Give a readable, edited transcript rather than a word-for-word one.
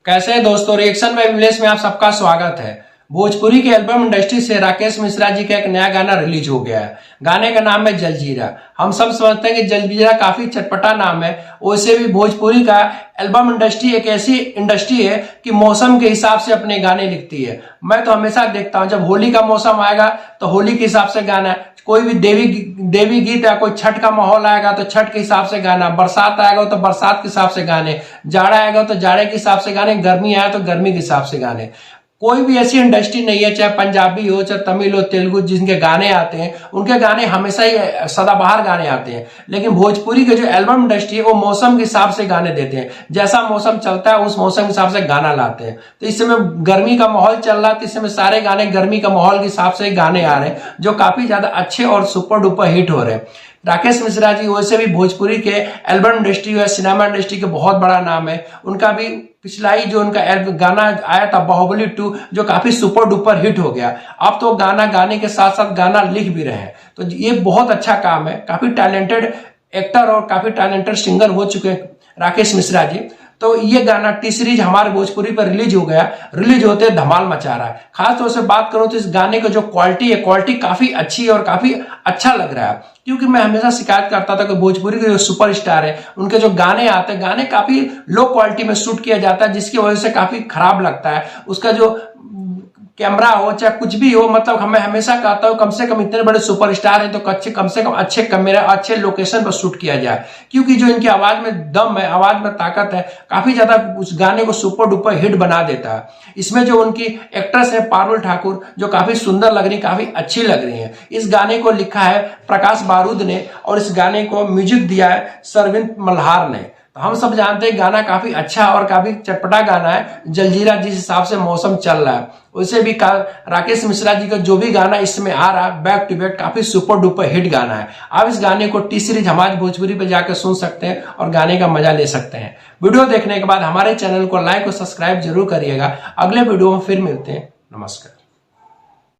कैसे हैं दोस्तों, रिएक्शन बाय विमलेश में आप सबका स्वागत है। भोजपुरी के एल्बम इंडस्ट्री से राकेश मिश्रा जी का एक नया गाना रिलीज हो गया है। गाने का नाम है जलजीरा। हम सब समझते हैं कि जलजीरा काफी चटपटा नाम है। वैसे भी भोजपुरी का एल्बम इंडस्ट्री एक ऐसी इंडस्ट्री है कि मौसम के हिसाब से अपने गाने लिखती है। मैं तो हमेशा देखता हूं, जब होली का मौसम आएगा तो होली के हिसाब से गाना, कोई भी देवी गीत या कोई छठ का माहौल आएगा तो छठ के हिसाब से गाना, बरसात आएगा तो बरसात के हिसाब से गाने, जाड़ा आएगा तो जाड़े के हिसाब से गाने, गर्मी आए तो गर्मी के हिसाब से गाने। कोई भी ऐसी इंडस्ट्री नहीं है, चाहे पंजाबी हो, चाहे तमिल हो, तेलुगु, जिनके गाने आते हैं उनके गाने हमेशा ही सदाबहार गाने आते हैं। लेकिन भोजपुरी के जो एल्बम इंडस्ट्री है वो मौसम के हिसाब से गाने देते हैं। जैसा मौसम चलता है उस मौसम के हिसाब से गाना लाते हैं। तो इस समय गर्मी का माहौल चल रहा है तो इस समय सारे गाने गर्मी का माहौल के हिसाब से गाने आ रहे हैं, जो काफी ज्यादा अच्छे और सुपर डुपर हिट हो रहे हैं। राकेश मिश्रा जी वैसे भी भोजपुरी के एल्बम इंडस्ट्री या सिनेमा इंडस्ट्री के बहुत बड़ा नाम है। उनका भी पिछला ही जो उनका गाना आया था बाहुबली 2, जो काफी सुपर डुपर हिट हो गया। अब तो गाना गाने के साथ साथ गाना लिख भी रहे हैं, तो ये बहुत अच्छा काम है। काफी टैलेंटेड एक्टर और काफी टैलेंटेड सिंगर हो चुके हैं राकेश मिश्रा जी। तो ये गाना टी सीरीज हमारे भोजपुरी पर रिलीज हो गया। रिलीज होते धमाल मचा रहा है। खास तौर से बात करूं तो इस गाने का जो क्वालिटी है, क्वालिटी काफी अच्छी है और काफी अच्छा लग रहा है। क्योंकि मैं हमेशा शिकायत करता था कि भोजपुरी के जो सुपरस्टार है उनके जो गाने आते हैं, गाने काफी लो क्वालिटी में शूट किया जाता है, जिसकी वजह से काफी खराब लगता है। उसका जो कैमरा हो चाहे कुछ भी हो, मतलब मैं हमेशा कहता हूं कम से कम इतने बड़े सुपरस्टार हैं तो कम से कम अच्छे कैमरा, अच्छे लोकेशन पर शूट किया जाए। क्योंकि जो इनकी आवाज में दम है, आवाज में ताकत है, काफी ज्यादा उस गाने को सुपर डुपर हिट बना देता है। इसमें जो उनकी एक्ट्रेस है पारुल ठाकुर, जो काफी सुंदर लग रही, काफी अच्छी लग रही है। इस गाने को लिखा है प्रकाश बारूद ने और इस गाने को म्यूजिक दिया है सरविंद मल्हार ने। हम सब जानते हैं गाना काफी अच्छा और काफी चटपटा गाना है जलजीरा, जिस हिसाब से मौसम चल रहा है। वैसे भी राकेश मिश्रा जी का जो भी गाना इसमें आ रहा है बैक टू बैक काफी सुपर डुपर हिट गाना है। आप इस गाने को टी सीरीज हमारे भोजपुरी पे जाकर सुन सकते हैं और गाने का मजा ले सकते हैं। वीडियो देखने के बाद हमारे चैनल को लाइक और सब्सक्राइब जरूर करिएगा। अगले वीडियो में फिर मिलते हैं। नमस्कार।